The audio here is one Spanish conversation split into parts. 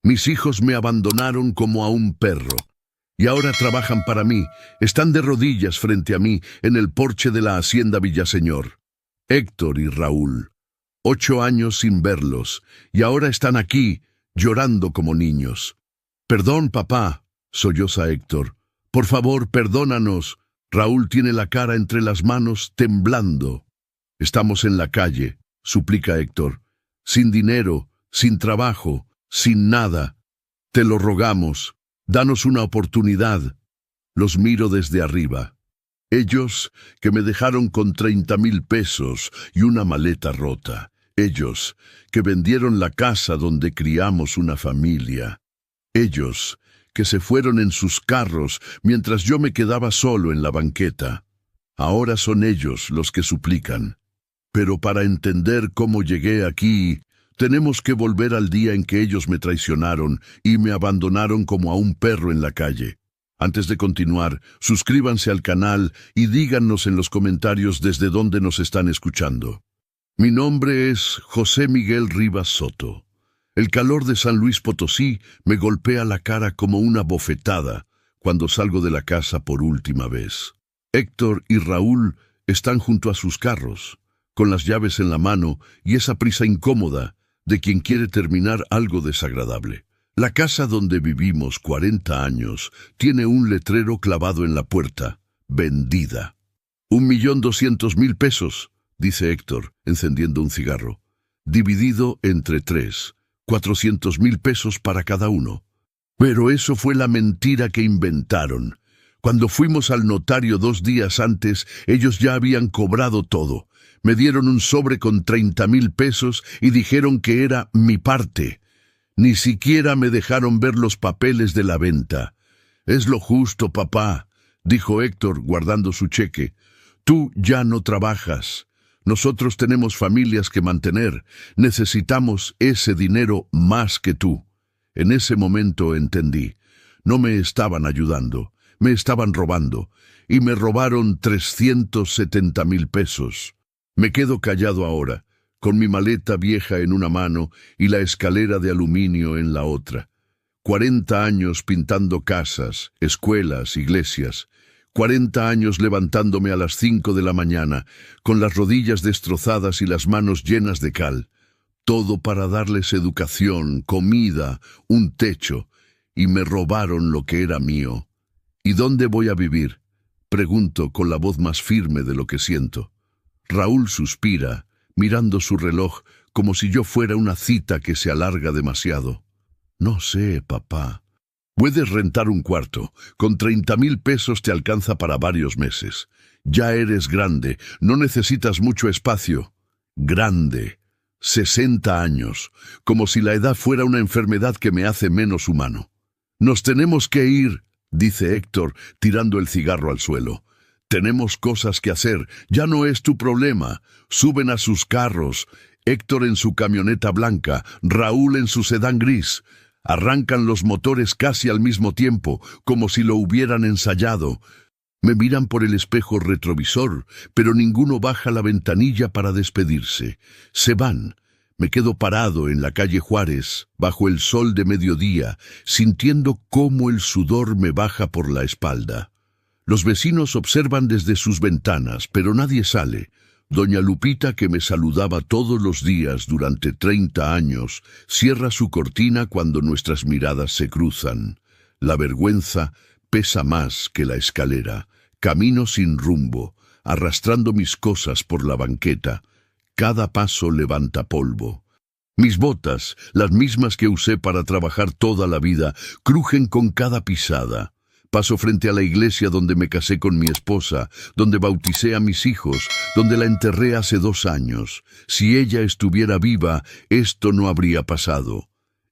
Mis hijos me abandonaron como a un perro. Y ahora trabajan para mí. Están de rodillas frente a mí en el porche de la hacienda Villaseñor. Héctor y Raúl. 8 años sin verlos. Y ahora están aquí, llorando como niños. Perdón, papá, solloza Héctor. Por favor, perdónanos. Raúl tiene la cara entre las manos, temblando. Estamos en la calle, suplica Héctor. Sin dinero, sin trabajo, sin nada. Te lo rogamos. Danos una oportunidad. Los miro desde arriba. Ellos que me dejaron con 30,000 pesos y una maleta rota. Ellos que vendieron la casa donde criamos una familia. Ellos que se fueron en sus carros mientras yo me quedaba solo en la banqueta. Ahora son ellos los que suplican. Pero para entender cómo llegué aquí, tenemos que volver al día en que ellos me traicionaron y me abandonaron como a un perro en la calle. Antes de continuar, suscríbanse al canal y díganos en los comentarios desde dónde nos están escuchando. Mi nombre es José Miguel Rivas Soto. El calor de San Luis Potosí me golpea la cara como una bofetada cuando salgo de la casa por última vez. Héctor y Raúl están junto a sus carros, con las llaves en la mano y esa prisa incómoda de quien quiere terminar algo desagradable. La casa donde vivimos 40 años tiene un letrero clavado en la puerta, vendida. 1.200.000 pesos, dice Héctor, encendiendo un cigarro. Dividido entre 3, 400.000 pesos para cada uno. Pero eso fue la mentira que inventaron. Cuando fuimos al notario 2 días antes, ellos ya habían cobrado todo. Me dieron un sobre con 30,000 pesos y dijeron que era mi parte. Ni siquiera me dejaron ver los papeles de la venta. Es lo justo, papá, dijo Héctor guardando su cheque. Tú ya no trabajas. Nosotros tenemos familias que mantener. Necesitamos ese dinero más que tú. En ese momento entendí. No me estaban ayudando. Me estaban robando. Y me robaron 370,000 pesos. Me quedo callado ahora, con mi maleta vieja en una mano y la escalera de aluminio en la otra. 40 años pintando casas, escuelas, iglesias. 40 años levantándome a las 5 de la mañana, con las rodillas destrozadas y las manos llenas de cal. Todo para darles educación, comida, un techo. Y me robaron lo que era mío. ¿Y dónde voy a vivir? Pregunto con la voz más firme de lo que siento. Raúl suspira, mirando su reloj como si yo fuera una cita que se alarga demasiado. No sé, papá. Puedes rentar un cuarto. Con 30,000 pesos te alcanza para varios meses. Ya eres grande, no necesitas mucho espacio. Grande. 60 años. Como si la edad fuera una enfermedad que me hace menos humano. Nos tenemos que ir, dice Héctor, tirando el cigarro al suelo. Tenemos cosas que hacer, ya no es tu problema. Suben a sus carros, Héctor en su camioneta blanca, Raúl en su sedán gris. Arrancan los motores casi al mismo tiempo, como si lo hubieran ensayado. Me miran por el espejo retrovisor, pero ninguno baja la ventanilla para despedirse. Se van. Me quedo parado en la calle Juárez, bajo el sol de mediodía, sintiendo cómo el sudor me baja por la espalda. Los vecinos observan desde sus ventanas, pero nadie sale. Doña Lupita, que me saludaba todos los días durante 30 años, cierra su cortina cuando nuestras miradas se cruzan. La vergüenza pesa más que la escalera. Camino sin rumbo, arrastrando mis cosas por la banqueta. Cada paso levanta polvo. Mis botas, las mismas que usé para trabajar toda la vida, crujen con cada pisada. Paso frente a la iglesia donde me casé con mi esposa, donde bauticé a mis hijos, donde la enterré hace 2 años. Si ella estuviera viva, esto no habría pasado.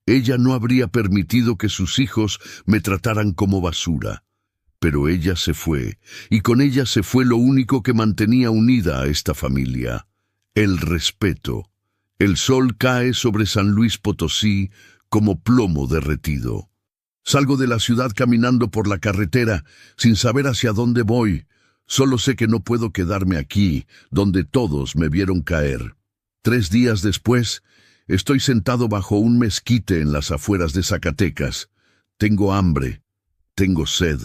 Ella no habría permitido que sus hijos me trataran como basura. Pero ella se fue, y con ella se fue lo único que mantenía unida a esta familia: el respeto. El sol cae sobre San Luis Potosí como plomo derretido. Salgo de la ciudad caminando por la carretera, sin saber hacia dónde voy. Solo sé que no puedo quedarme aquí, donde todos me vieron caer. 3 días después, Estoy sentado bajo un mezquite en las afueras de Zacatecas. Tengo hambre, tengo sed,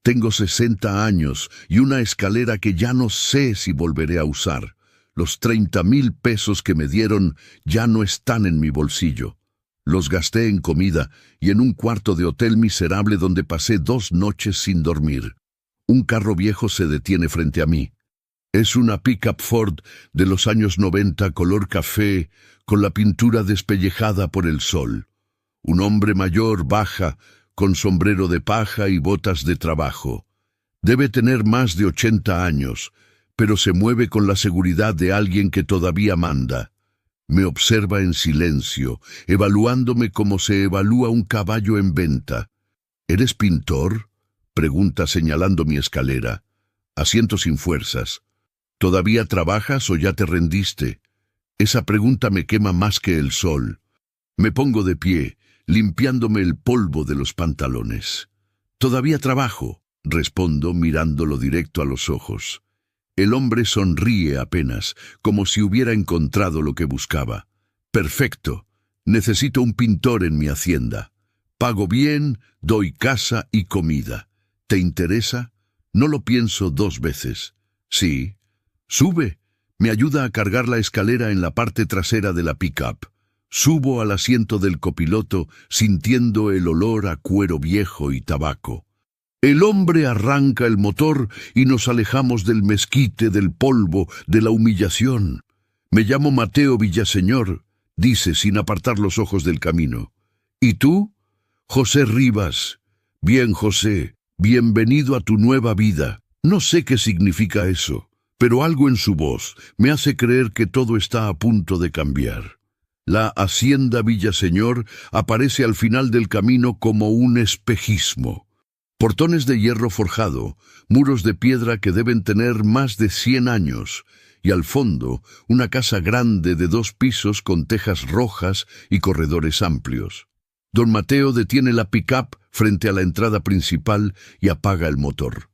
tengo 60 años y una escalera que ya no sé si volveré a usar. Los 30,000 pesos que me dieron ya no están en mi bolsillo. Los gasté en comida y en un cuarto de hotel miserable donde pasé 2 noches sin dormir. Un carro viejo se detiene frente a mí. Es una pick-up Ford de los años 90 color café, con la pintura despellejada por el sol. Un hombre mayor baja, con sombrero de paja y botas de trabajo. Debe tener más de 80 años, pero se mueve con la seguridad de alguien que todavía manda. Me observa en silencio, evaluándome como se evalúa un caballo en venta. ¿Eres pintor?, pregunta señalando mi escalera. Asiento sin fuerzas. ¿Todavía trabajas o ya te rendiste? Esa pregunta me quema más que el sol. Me pongo de pie, limpiándome el polvo de los pantalones. «Todavía trabajo», respondo mirándolo directo a los ojos. El hombre sonríe apenas, como si hubiera encontrado lo que buscaba. «Perfecto. Necesito un pintor en mi hacienda. Pago bien, doy casa y comida. ¿Te interesa?» No lo pienso 2 veces. «Sí». «Sube». Me ayuda a cargar la escalera en la parte trasera de la pick-up. Subo al asiento del copiloto, sintiendo el olor a cuero viejo y tabaco. El hombre arranca el motor y nos alejamos del mezquite, del polvo, de la humillación. «Me llamo Mateo Villaseñor», dice sin apartar los ojos del camino. «¿Y tú?» «José Rivas». «Bien, José, bienvenido a tu nueva vida». No sé qué significa eso, pero algo en su voz me hace creer que todo está a punto de cambiar. La hacienda Villaseñor aparece al final del camino como un espejismo. Portones de hierro forjado, muros de piedra que deben tener más de 100 años, y al fondo una casa grande de 2 pisos con tejas rojas y corredores amplios. Don Mateo detiene la pick-up frente a la entrada principal y apaga el motor.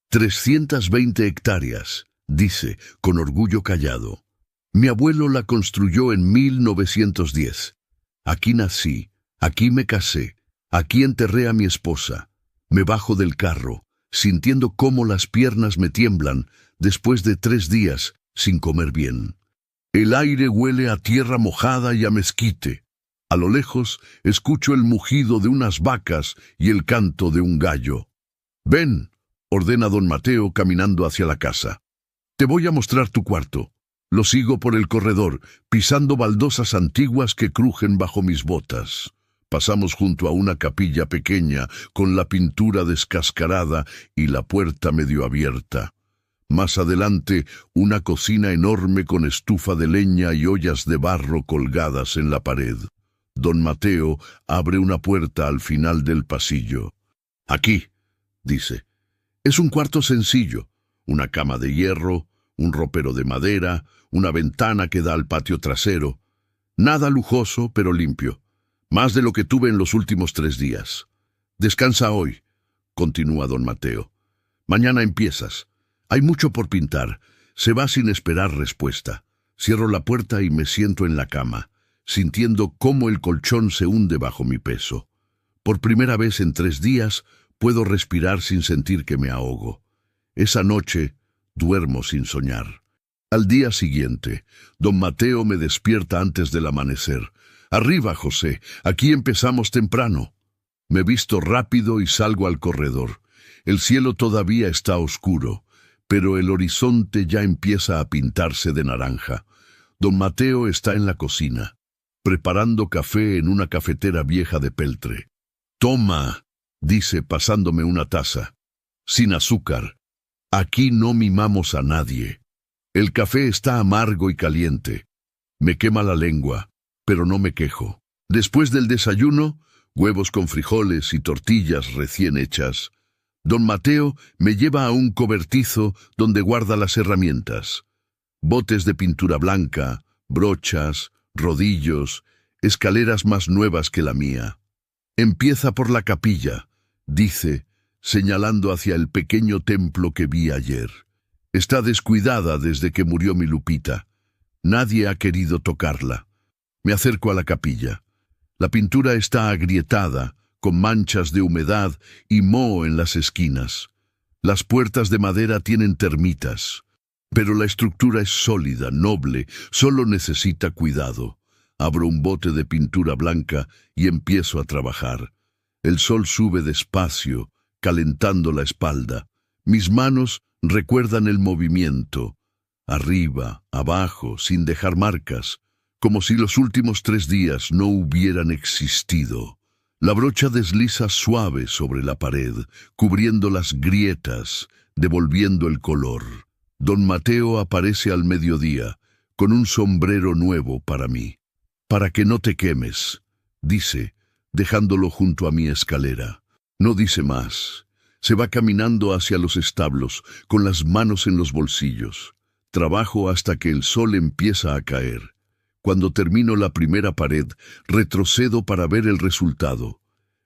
320 hectáreas, dice, con orgullo callado. Mi abuelo la construyó en 1910. Aquí nací, aquí me casé, aquí enterré a mi esposa. Me bajo del carro, sintiendo cómo las piernas me tiemblan después de 3 días sin comer bien. El aire huele a tierra mojada y a mezquite. A lo lejos escucho el mugido de unas vacas y el canto de un gallo. «Ven», ordena don Mateo caminando hacia la casa. «Te voy a mostrar tu cuarto». Lo sigo por el corredor, pisando baldosas antiguas que crujen bajo mis botas. Pasamos junto a una capilla pequeña, con la pintura descascarada y la puerta medio abierta. Más adelante, una cocina enorme con estufa de leña y ollas de barro colgadas en la pared. Don Mateo abre una puerta al final del pasillo. «Aquí», dice. Es un cuarto sencillo, una cama de hierro, un ropero de madera, una ventana que da al patio trasero. Nada lujoso, pero limpio. Más de lo que tuve en los últimos 3 días. «Descansa hoy», continúa don Mateo. «Mañana empiezas. Hay mucho por pintar». Se va sin esperar respuesta. Cierro la puerta y me siento en la cama, sintiendo cómo el colchón se hunde bajo mi peso. Por primera vez en 3 días puedo respirar sin sentir que me ahogo. Esa noche duermo sin soñar. Al día siguiente, don Mateo me despierta antes del amanecer. «Arriba, José, aquí empezamos temprano». Me visto rápido y salgo al corredor. El cielo todavía está oscuro, pero el horizonte ya empieza a pintarse de naranja. Don Mateo está en la cocina, preparando café en una cafetera vieja de peltre. «Toma», dice pasándome una taza. «Sin azúcar. Aquí no mimamos a nadie». El café está amargo y caliente. Me quema la lengua, pero no me quejo. Después del desayuno, huevos con frijoles y tortillas recién hechas, don Mateo me lleva a un cobertizo donde guarda las herramientas. Botes de pintura blanca, brochas, rodillos, escaleras más nuevas que la mía. «Empieza por la capilla», dice, señalando hacia el pequeño templo que vi ayer. Está descuidada desde que murió mi Lupita. Nadie ha querido tocarla. Me acerco a la capilla. La pintura está agrietada, con manchas de humedad y moho en las esquinas. Las puertas de madera tienen termitas, pero la estructura es sólida, noble, solo necesita cuidado. Abro un bote de pintura blanca y empiezo a trabajar. El sol sube despacio, calentando la espalda. Mis manos recuerdan el movimiento, arriba, abajo, sin dejar marcas, como si los últimos 3 días no hubieran existido. La brocha desliza suave sobre la pared, cubriendo las grietas, devolviendo el color. Don Mateo aparece al mediodía, con un sombrero nuevo para mí. «Para que no te quemes», dice, dejándolo junto a mi escalera. No dice más. Se va caminando hacia los establos, con las manos en los bolsillos. Trabajo hasta que el sol empieza a caer. Cuando termino la primera pared, retrocedo para ver el resultado.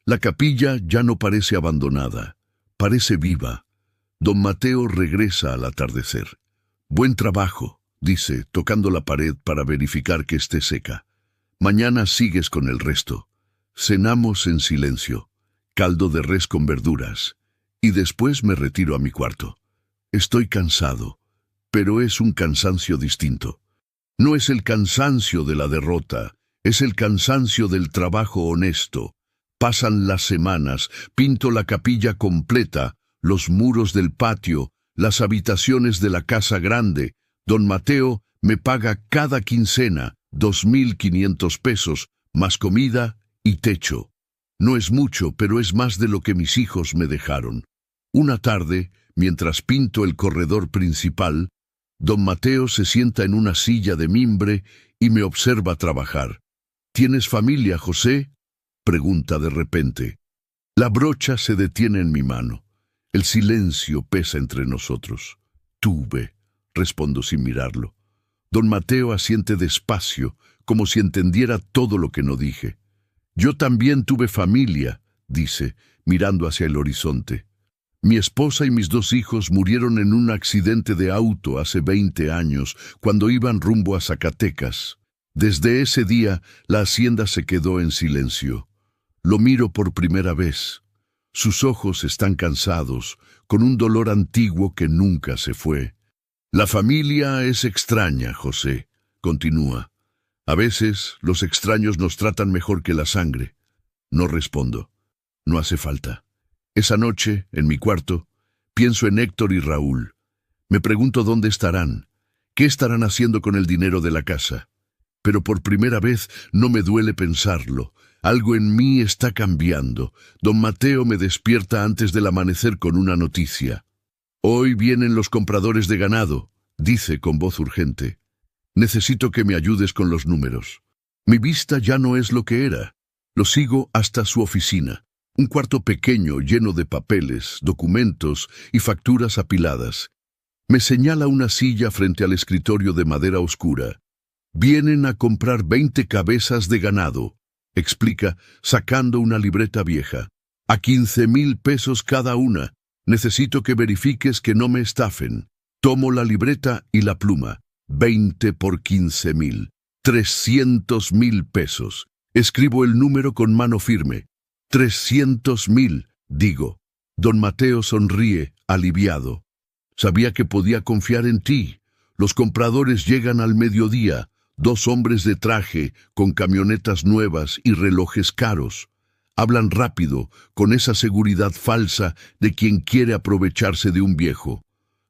La capilla ya no parece abandonada, parece viva. Don Mateo regresa al atardecer. «Buen trabajo», dice, tocando la pared para verificar que esté seca. «Mañana sigues con el resto». Cenamos en silencio, caldo de res con verduras, y después me retiro a mi cuarto. Estoy cansado, pero es un cansancio distinto. No es el cansancio de la derrota, es el cansancio del trabajo honesto. Pasan las semanas, pinto la capilla completa, los muros del patio, las habitaciones de la casa grande. Don Mateo me paga cada quincena 2.500 pesos, más comida y techo. No es mucho, pero es más de lo que mis hijos me dejaron. Una tarde, mientras pinto el corredor principal, don Mateo se sienta en una silla de mimbre y me observa trabajar. «¿Tienes familia, José?», pregunta de repente. La brocha se detiene en mi mano. El silencio pesa entre nosotros. «Tuve», respondo sin mirarlo. Don Mateo asiente despacio, como si entendiera todo lo que no dije. «Yo también tuve familia», dice, mirando hacia el horizonte. «Mi esposa y mis 2 hijos murieron en un accidente de auto hace 20 años, cuando iban rumbo a Zacatecas. Desde ese día, la hacienda se quedó en silencio. Lo miro por primera vez. Sus ojos están cansados, con un dolor antiguo que nunca se fue. La familia es extraña, José», continúa. «A veces los extraños nos tratan mejor que la sangre». No respondo. No hace falta. Esa noche, en mi cuarto, pienso en Héctor y Raúl. Me pregunto dónde estarán, qué estarán haciendo con el dinero de la casa. Pero por primera vez no me duele pensarlo. Algo en mí está cambiando. Don Mateo me despierta antes del amanecer con una noticia. «Hoy vienen los compradores de ganado», dice con voz urgente. «Necesito que me ayudes con los números». Mi vista ya no es lo que era. Lo sigo hasta su oficina. Un cuarto pequeño lleno de papeles, documentos y facturas apiladas. Me señala una silla frente al escritorio de madera oscura. «Vienen a comprar 20 cabezas de ganado», explica, sacando una libreta vieja. «A 15.000 pesos cada una. Necesito que verifiques que no me estafen». Tomo la libreta y la pluma. 20 por 15.000. 300.000 pesos. Escribo el número con mano firme. 300.000, digo. Don Mateo sonríe, aliviado. «Sabía que podía confiar en ti. Los compradores llegan al mediodía. 2 hombres de traje, con camionetas nuevas y relojes caros. Hablan rápido, con esa seguridad falsa de quien quiere aprovecharse de un viejo.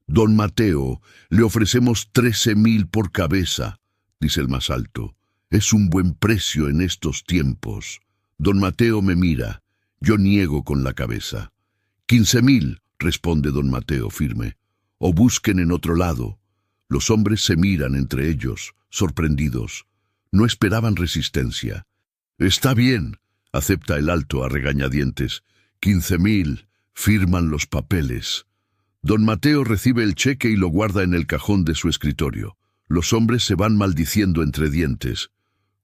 Don Mateo, le ofrecemos 13.000 por cabeza», dice el más alto. «Es un buen precio en estos tiempos». Don Mateo me mira. Yo niego con la cabeza. 15.000, responde don Mateo firme. «O busquen en otro lado». Los hombres se miran entre ellos, sorprendidos. No esperaban resistencia. «Está bien», acepta el alto a regañadientes. 15.000, firman los papeles. Don Mateo recibe el cheque y lo guarda en el cajón de su escritorio. Los hombres se van maldiciendo entre dientes.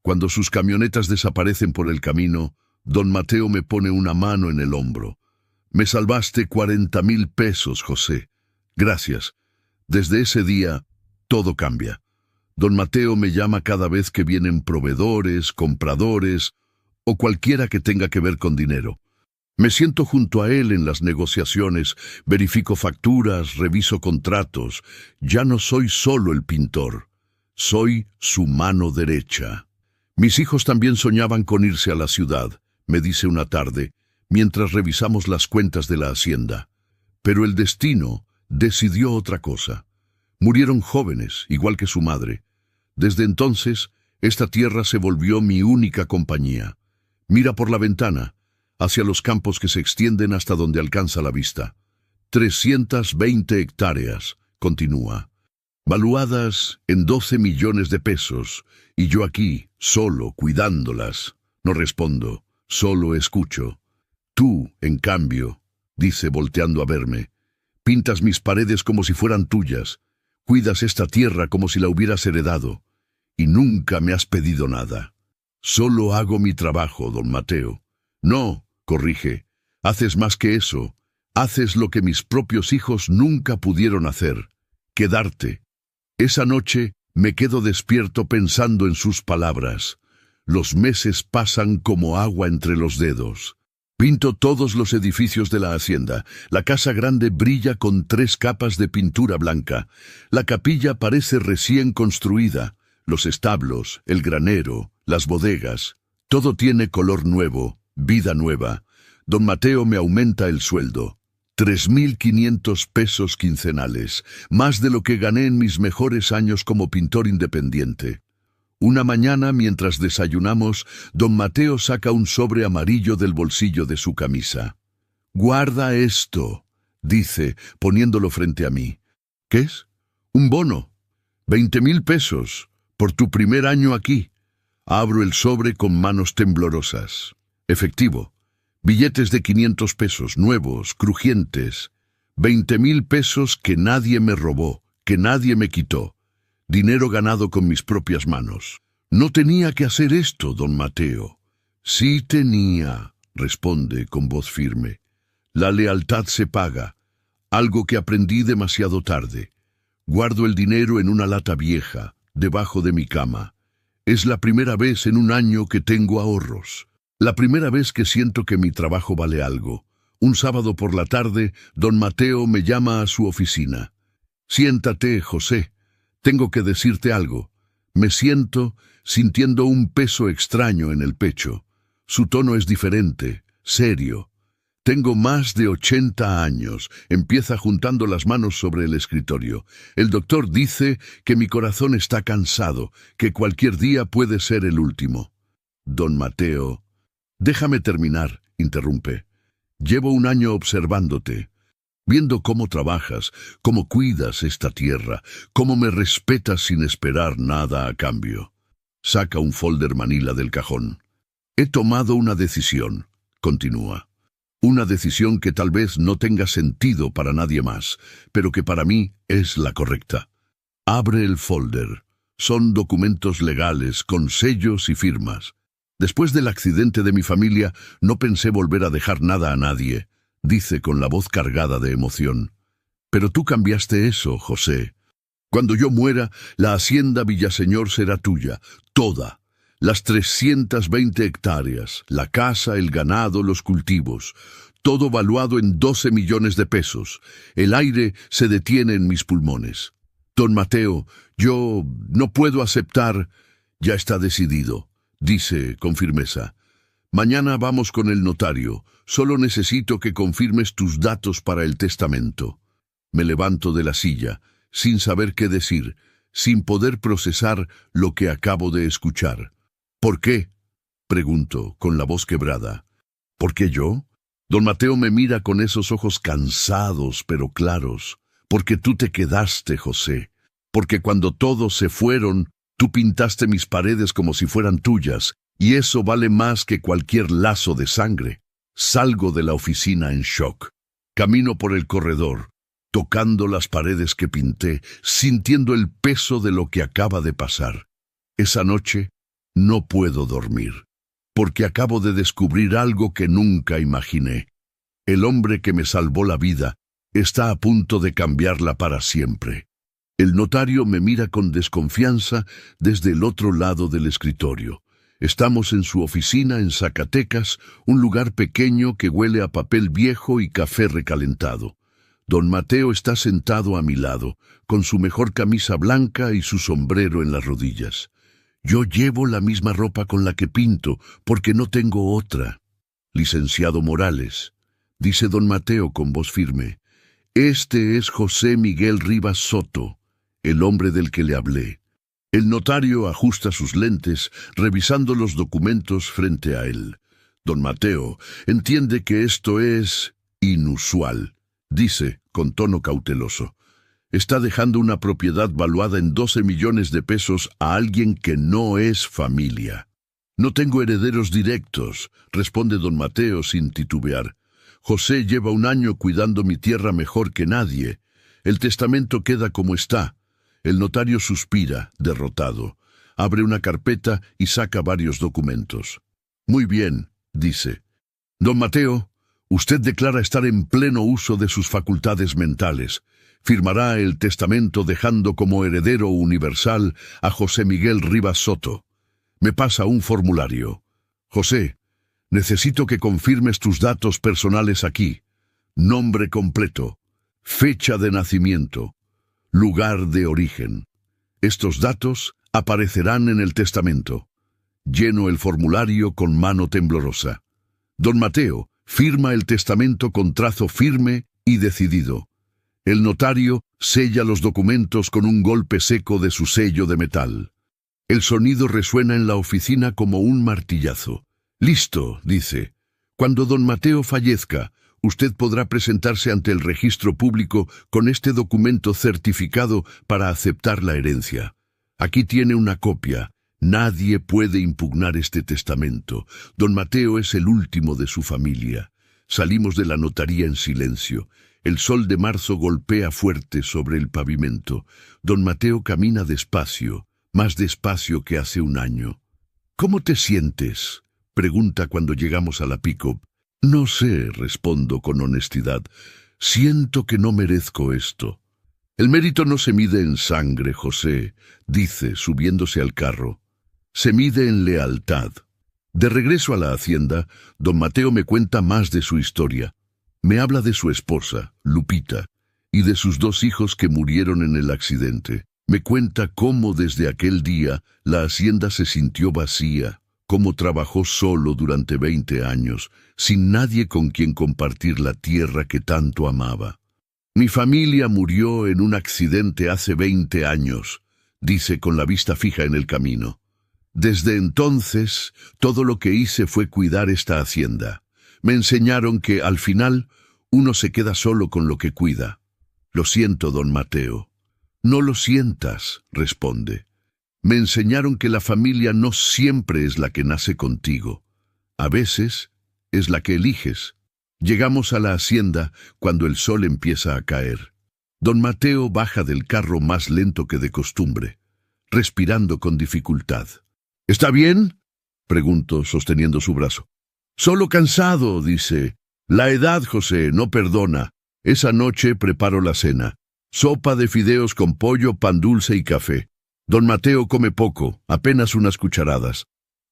Cuando sus camionetas desaparecen por el camino, don Mateo me pone una mano en el hombro. «Me salvaste 40.000 pesos, José. Gracias». Desde ese día, todo cambia. Don Mateo me llama cada vez que vienen proveedores, compradores o cualquiera que tenga que ver con dinero. Me siento junto a él en las negociaciones, verifico facturas, reviso contratos. Ya no soy solo el pintor, soy su mano derecha. Mis hijos también soñaban con irse a la ciudad, me dice una tarde, mientras revisamos las cuentas de la hacienda. Pero el destino decidió otra cosa. Murieron jóvenes, igual que su madre. Desde entonces, esta tierra se volvió mi única compañía. Mira por la ventana, hacia los campos que se extienden hasta donde alcanza la vista. 320 hectáreas, continúa, valuadas en 12 millones de pesos, y yo aquí, solo, cuidándolas. No respondo, solo escucho. Tú, en cambio, dice volteando a verme, pintas mis paredes como si fueran tuyas, cuidas esta tierra como si la hubieras heredado, y nunca me has pedido nada. Solo hago mi trabajo, don Mateo. No, corrige, haces más que eso, haces lo que mis propios hijos nunca pudieron hacer, quedarte. Esa noche me quedo despierto pensando en sus palabras. Los meses pasan como agua entre los dedos. Pinto todos los edificios de la hacienda. La casa grande brilla con 3 capas de pintura blanca. La capilla parece recién construida. Los establos, el granero, las bodegas. Todo tiene color nuevo, vida nueva. Don Mateo me aumenta el sueldo. 3.500 pesos quincenales, más de lo que gané en mis mejores años como pintor independiente. Una mañana, mientras desayunamos, don Mateo saca un sobre amarillo del bolsillo de su camisa. «Guarda esto», dice, poniéndolo frente a mí. «¿Qué es?» «Un bono. 20.000 pesos, por tu primer año aquí». Abro el sobre con manos temblorosas. Efectivo. Billetes de 500 pesos, nuevos, crujientes. 20.000 pesos que nadie me robó, que nadie me quitó. Dinero ganado con mis propias manos. No tenía que hacer esto, don Mateo. Sí tenía, responde con voz firme. La lealtad se paga, algo que aprendí demasiado tarde. Guardo el dinero en una lata vieja, debajo de mi cama. Es la primera vez en un año que tengo ahorros. La primera vez que siento que mi trabajo vale algo. Un sábado por la tarde, don Mateo me llama a su oficina. «Siéntate, José. Tengo que decirte algo». Me siento, sintiendo un peso extraño en el pecho. Su tono es diferente, serio. Tengo más de 80 años. Empieza juntando las manos sobre el escritorio. El doctor dice que mi corazón está cansado, que cualquier día puede ser el último. Don Mateo... «Déjame terminar», interrumpe. «Llevo un año observándote, viendo cómo trabajas, cómo cuidas esta tierra, cómo me respetas sin esperar nada a cambio». Saca un folder manila del cajón. «He tomado una decisión», continúa. «Una decisión que tal vez no tenga sentido para nadie más, pero que para mí es la correcta». Abre el folder. Son documentos legales, con sellos y firmas. «Después del accidente de mi familia, no pensé volver a dejar nada a nadie», dice con la voz cargada de emoción. «Pero tú cambiaste eso, José. Cuando yo muera, la hacienda Villaseñor será tuya, toda. Las 320 hectáreas, la casa, el ganado, los cultivos. Todo valuado en 12 millones de pesos. El aire se detiene en mis pulmones. Don Mateo, yo no puedo aceptar». «Ya está decidido», dice con firmeza. «Mañana vamos con el notario. Solo necesito que confirmes tus datos para el testamento». Me levanto de la silla, sin saber qué decir, sin poder procesar lo que acabo de escuchar. «¿Por qué?», pregunto, con la voz quebrada. «¿Por qué yo?». Don Mateo me mira con esos ojos cansados pero claros. «Porque tú te quedaste, José. Porque cuando todos se fueron, tú pintaste mis paredes como si fueran tuyas, y eso vale más que cualquier lazo de sangre». Salgo de la oficina en shock. Camino por el corredor, tocando las paredes que pinté, sintiendo el peso de lo que acaba de pasar. Esa noche no puedo dormir, porque acabo de descubrir algo que nunca imaginé. El hombre que me salvó la vida está a punto de cambiarla para siempre. El notario me mira con desconfianza desde el otro lado del escritorio. Estamos en su oficina en Zacatecas, un lugar pequeño que huele a papel viejo y café recalentado. Don Mateo está sentado a mi lado, con su mejor camisa blanca y su sombrero en las rodillas. Yo llevo la misma ropa con la que pinto, porque no tengo otra. Licenciado Morales, dice don Mateo con voz firme, este es José Miguel Rivas Soto, el hombre del que le hablé. El notario ajusta sus lentes, revisando los documentos frente a él. Don Mateo entiende que esto es inusual. Dice, con tono cauteloso, está dejando una propiedad valuada en 12 millones de pesos a alguien que no es familia. No tengo herederos directos, responde don Mateo sin titubear. José lleva 1 año cuidando mi tierra mejor que nadie. El testamento queda como está. El notario suspira, derrotado. Abre una carpeta y saca varios documentos. Muy bien, dice. Don Mateo, usted declara estar en pleno uso de sus facultades mentales. Firmará el testamento dejando como heredero universal a José Miguel Rivas Soto. Me pasa un formulario. José, necesito que confirmes tus datos personales aquí. Nombre completo, fecha de nacimiento, lugar de origen. Estos datos aparecerán en el testamento. Lleno el formulario con mano temblorosa. Don Mateo firma el testamento con trazo firme y decidido. El notario sella los documentos con un golpe seco de su sello de metal. El sonido resuena en la oficina como un martillazo. Listo, dice. Cuando don Mateo fallezca, usted podrá presentarse ante el registro público con este documento certificado para aceptar la herencia. Aquí tiene una copia. Nadie puede impugnar este testamento. Don Mateo es el último de su familia. Salimos de la notaría en silencio. El sol de marzo golpea fuerte sobre el pavimento. Don Mateo camina despacio, más despacio que hace 1 año. ¿Cómo te sientes?, pregunta cuando llegamos a la pick-up. No sé, respondo con honestidad. Siento que no merezco esto. El mérito no se mide en sangre, José, dice, subiéndose al carro. Se mide en lealtad. De regreso a la hacienda, don Mateo me cuenta más de su historia. Me habla de su esposa, Lupita, y de sus 2 hijos que murieron en el accidente. Me cuenta cómo desde aquel día la hacienda se sintió vacía, cómo trabajó solo durante 20 años, sin nadie con quien compartir la tierra que tanto amaba. Mi familia murió en un accidente hace 20 años, dice con la vista fija en el camino. Desde entonces, todo lo que hice fue cuidar esta hacienda. Me enseñaron que, al final, uno se queda solo con lo que cuida. Lo siento, don Mateo. No lo sientas, responde. Me enseñaron que la familia no siempre es la que nace contigo. A veces es la que eliges. Llegamos a la hacienda cuando el sol empieza a caer. Don Mateo baja del carro más lento que de costumbre, respirando con dificultad. ¿Está bien?, pregunto, sosteniendo su brazo. Solo cansado, dice. La edad, José, no perdona. Esa noche preparo la cena. Sopa de fideos con pollo, pan dulce y café. Don Mateo come poco, apenas unas cucharadas.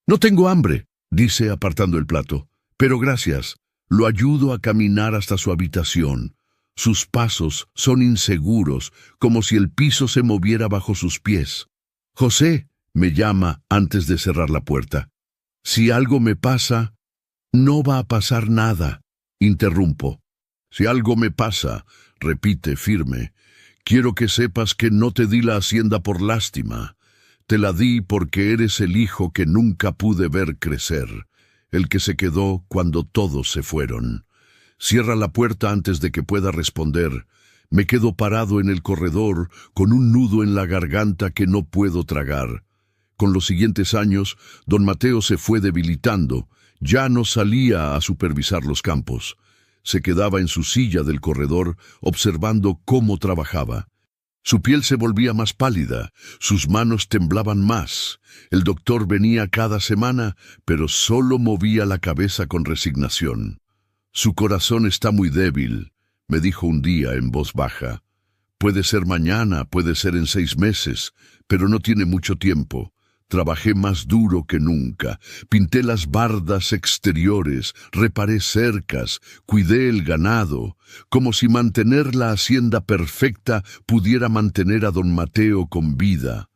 No tengo hambre, dice apartando el plato. Pero gracias. Lo ayudo a caminar hasta su habitación. Sus pasos son inseguros, como si el piso se moviera bajo sus pies. José, me llama antes de cerrar la puerta. Si algo me pasa, no va a pasar nada, interrumpo. Si algo me pasa, repite firme, quiero que sepas que no te di la hacienda por lástima. Te la di porque eres el hijo que nunca pude ver crecer, el que se quedó cuando todos se fueron. Cierra la puerta antes de que pueda responder. Me quedo parado en el corredor con un nudo en la garganta que no puedo tragar. Con los siguientes años, don Mateo se fue debilitando. Ya no salía a supervisar los campos. Se quedaba en su silla del corredor observando cómo trabajaba. Su piel se volvía más pálida, sus manos temblaban más. El doctor venía cada semana, pero solo movía la cabeza con resignación. Su corazón está muy débil, me dijo un día en voz baja. Puede ser mañana, puede ser en 6 meses, pero no tiene mucho tiempo. Trabajé más duro que nunca. Pinté las bardas exteriores, reparé cercas, cuidé el ganado, como si mantener la hacienda perfecta pudiera mantener a don Mateo con vida.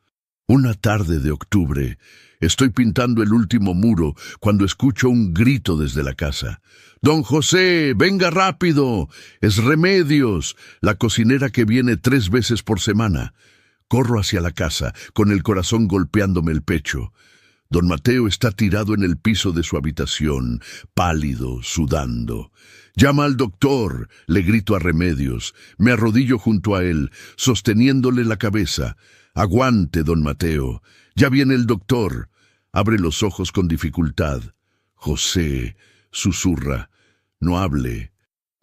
Una tarde de octubre, estoy pintando el último muro cuando escucho un grito desde la casa. «¡Don José, venga rápido! ¡Es Remedios, la cocinera que viene 3 veces por semana!» Corro hacia la casa, con el corazón golpeándome el pecho. Don Mateo está tirado en el piso de su habitación, pálido, sudando. «¡Llama al doctor!», le grito a Remedios. Me arrodillo junto a él, sosteniéndole la cabeza. «Aguante, don Mateo. Ya viene el doctor». Abre los ojos con dificultad. «José», susurra, «no hable.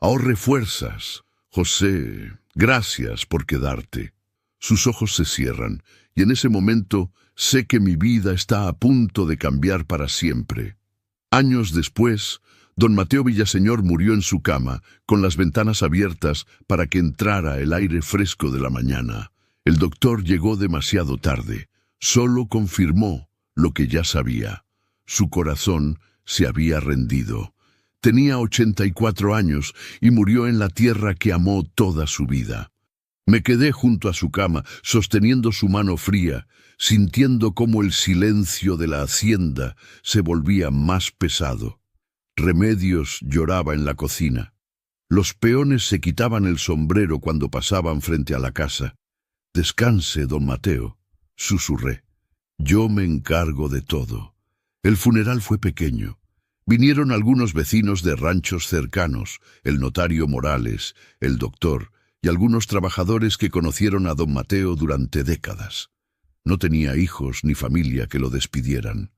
Ahorre fuerzas. José, gracias por quedarte». Sus ojos se cierran, y en ese momento sé que mi vida está a punto de cambiar para siempre. Años después, don Mateo Villaseñor murió en su cama, con las ventanas abiertas para que entrara el aire fresco de la mañana. El doctor llegó demasiado tarde. Solo confirmó lo que ya sabía. Su corazón se había rendido. Tenía 84 años y murió en la tierra que amó toda su vida. Me quedé junto a su cama, sosteniendo su mano fría, sintiendo cómo el silencio de la hacienda se volvía más pesado. Remedios lloraba en la cocina. Los peones se quitaban el sombrero cuando pasaban frente a la casa. «Descanse, don Mateo», susurré. «Yo me encargo de todo». El funeral fue pequeño. Vinieron algunos vecinos de ranchos cercanos, el notario Morales, el doctor, y algunos trabajadores que conocieron a don Mateo durante décadas. No tenía hijos ni familia que lo despidieran.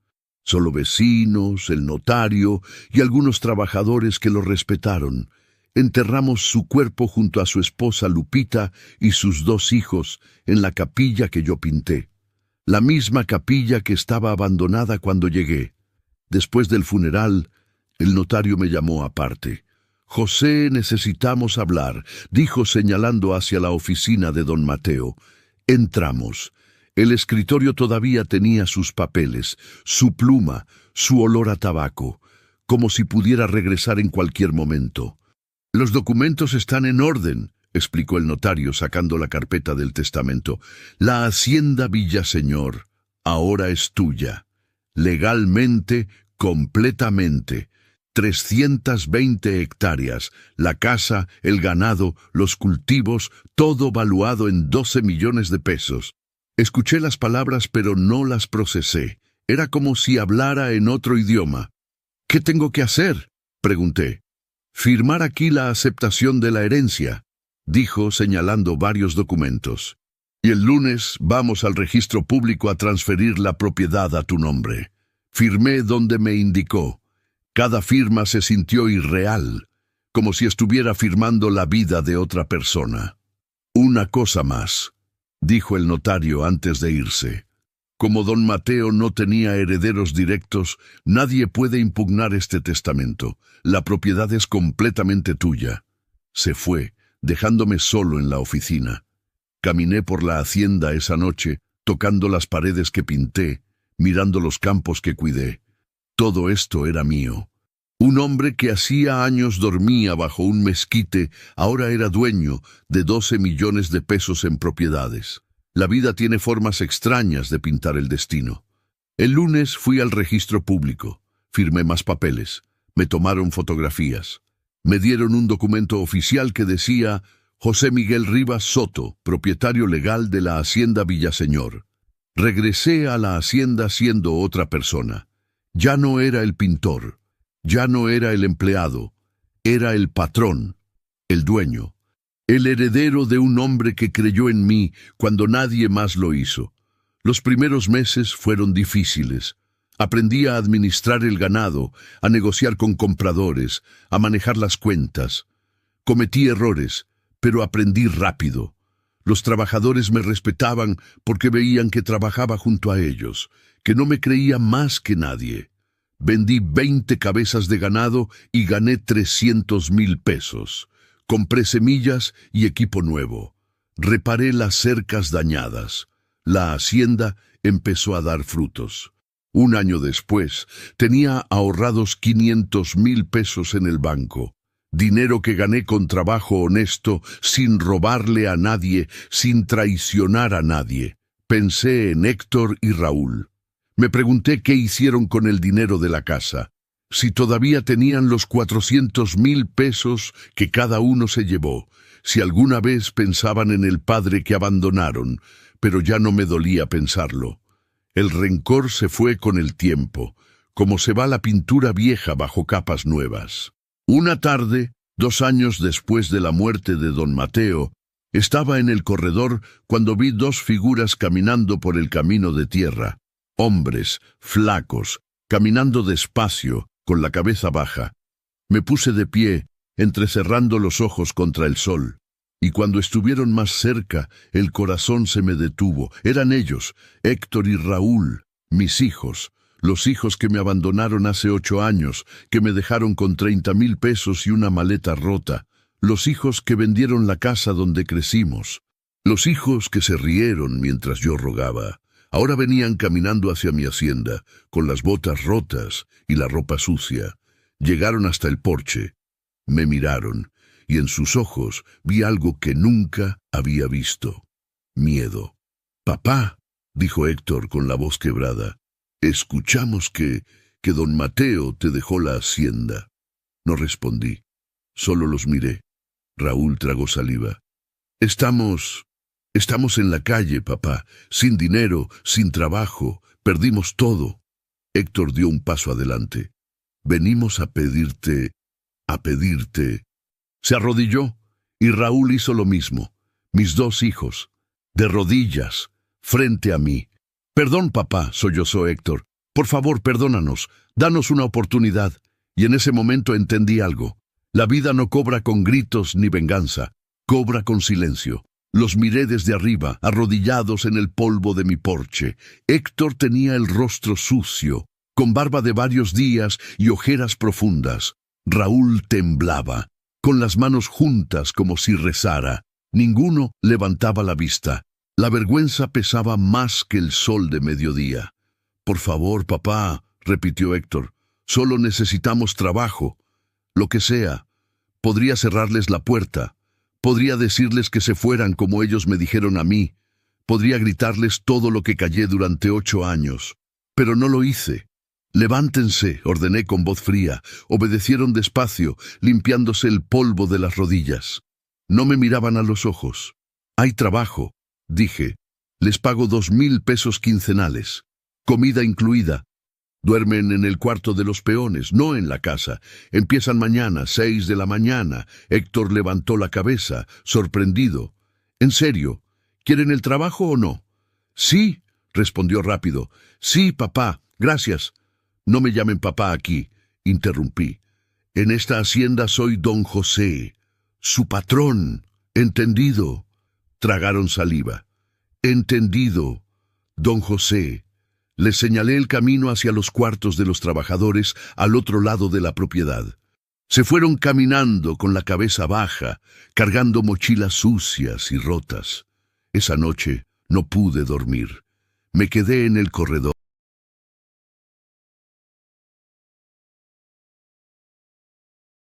Solo vecinos, el notario y algunos trabajadores que lo respetaron. Enterramos su cuerpo junto a su esposa Lupita y sus 2 hijos en la capilla que yo pinté. La misma capilla que estaba abandonada cuando llegué. Después del funeral, el notario me llamó aparte. «José, necesitamos hablar», dijo señalando hacia la oficina de don Mateo. Entramos. El escritorio todavía tenía sus papeles, su pluma, su olor a tabaco, como si pudiera regresar en cualquier momento. «Los documentos están en orden», explicó el notario sacando la carpeta del testamento. «La hacienda Villaseñor ahora es tuya. Legalmente, completamente. 320 hectáreas, la casa, el ganado, los cultivos, todo valuado en 12 millones de pesos. Escuché las palabras pero no las procesé. Era como si hablara en otro idioma. «¿Qué tengo que hacer?», pregunté. «Firmar aquí la aceptación de la herencia», dijo señalando varios documentos. «Y el lunes vamos al registro público a transferir la propiedad a tu nombre». Firmé donde me indicó. Cada firma se sintió irreal, como si estuviera firmando la vida de otra persona. «Una cosa más», dijo el notario antes de irse. «Como don Mateo no tenía herederos directos, nadie puede impugnar este testamento. La propiedad es completamente tuya». Se fue, dejándome solo en la oficina. Caminé por la hacienda esa noche, tocando las paredes que pinté, mirando los campos que cuidé. Todo esto era mío. Un hombre que hacía años dormía bajo un mezquite, ahora era dueño de 12 millones de pesos en propiedades. La vida tiene formas extrañas de pintar el destino. El lunes fui al registro público, firmé más papeles, me tomaron fotografías. Me dieron un documento oficial que decía José Miguel Rivas Soto, propietario legal de la hacienda Villaseñor. Regresé a la hacienda siendo otra persona. Ya no era el pintor, ya no era el empleado, era el patrón, el dueño, el heredero de un hombre que creyó en mí cuando nadie más lo hizo. Los primeros meses fueron difíciles. Aprendí a administrar el ganado, a negociar con compradores, a manejar las cuentas. Cometí errores, pero aprendí rápido. Los trabajadores me respetaban porque veían que trabajaba junto a ellos, que no me creía más que nadie. Vendí 20 cabezas de ganado y gané 300,000 pesos. Compré semillas y equipo nuevo. Reparé las cercas dañadas. La hacienda empezó a dar frutos. Un año después, tenía ahorrados 500,000 pesos en el banco. Dinero que gané con trabajo honesto, sin robarle a nadie, sin traicionar a nadie. Pensé en Héctor y Raúl. Me pregunté qué hicieron con el dinero de la casa. Si todavía tenían los 400,000 pesos que cada uno se llevó. Si alguna vez pensaban en el padre que abandonaron, pero ya no me dolía pensarlo. El rencor se fue con el tiempo, como se va la pintura vieja bajo capas nuevas. Una tarde, 2 años después de la muerte de don Mateo, estaba en el corredor cuando vi 2 figuras caminando por el camino de tierra. Hombres, flacos, caminando despacio, con la cabeza baja. Me puse de pie, entrecerrando los ojos contra el sol. Y cuando estuvieron más cerca, el corazón se me detuvo. Eran ellos, Héctor y Raúl, mis hijos, los hijos que me abandonaron hace 8 años, que me dejaron con 30,000 pesos y una maleta rota, los hijos que vendieron la casa donde crecimos, los hijos que se rieron mientras yo rogaba. Ahora venían caminando hacia mi hacienda, con las botas rotas y la ropa sucia. Llegaron hasta el porche. Me miraron, y en sus ojos vi algo que nunca había visto. Miedo. «Papá», dijo Héctor con la voz quebrada, «escuchamos que don Mateo te dejó la hacienda». No respondí, solo los miré. Raúl tragó saliva. Estamos en la calle, papá, sin dinero, sin trabajo, perdimos todo». Héctor dio un paso adelante. «Venimos a pedirte. Se arrodilló, y Raúl hizo lo mismo. Mis 2 hijos, de rodillas, frente a mí. «Perdón, papá», sollozó Héctor. «Por favor, perdónanos, danos una oportunidad». Y en ese momento entendí algo. La vida no cobra con gritos ni venganza, cobra con silencio. Los miré desde arriba, arrodillados en el polvo de mi porche. Héctor tenía el rostro sucio, con barba de varios días y ojeras profundas. Raúl temblaba, con las manos juntas como si rezara. Ninguno levantaba la vista. La vergüenza pesaba más que el sol de mediodía. «Por favor, papá», repitió Héctor, «solo necesitamos trabajo. Lo que sea. Podría cerrarles la puerta. Podría decirles que se fueran como ellos me dijeron a mí. Podría gritarles todo lo que callé durante 8 años. Pero no lo hice. «Levántense», ordené con voz fría. Obedecieron despacio, limpiándose el polvo de las rodillas. No me miraban a los ojos. «Hay trabajo», dije. «Les pago 2,000 pesos quincenales. Comida incluida. Duermen en el cuarto de los peones, no en la casa. Empiezan mañana, 6 de la mañana. Héctor levantó la cabeza, sorprendido. «¿En serio? ¿Quieren el trabajo o no?» «Sí», respondió rápido. «Sí, papá, gracias». «No me llamen papá aquí», interrumpí. «En esta hacienda soy don José, su patrón. ¿Entendido?» Tragaron saliva. «Entendido, don José». Les señalé el camino hacia los cuartos de los trabajadores al otro lado de la propiedad. Se fueron caminando con la cabeza baja, cargando mochilas sucias y rotas. Esa noche no pude dormir. Me quedé en el corredor.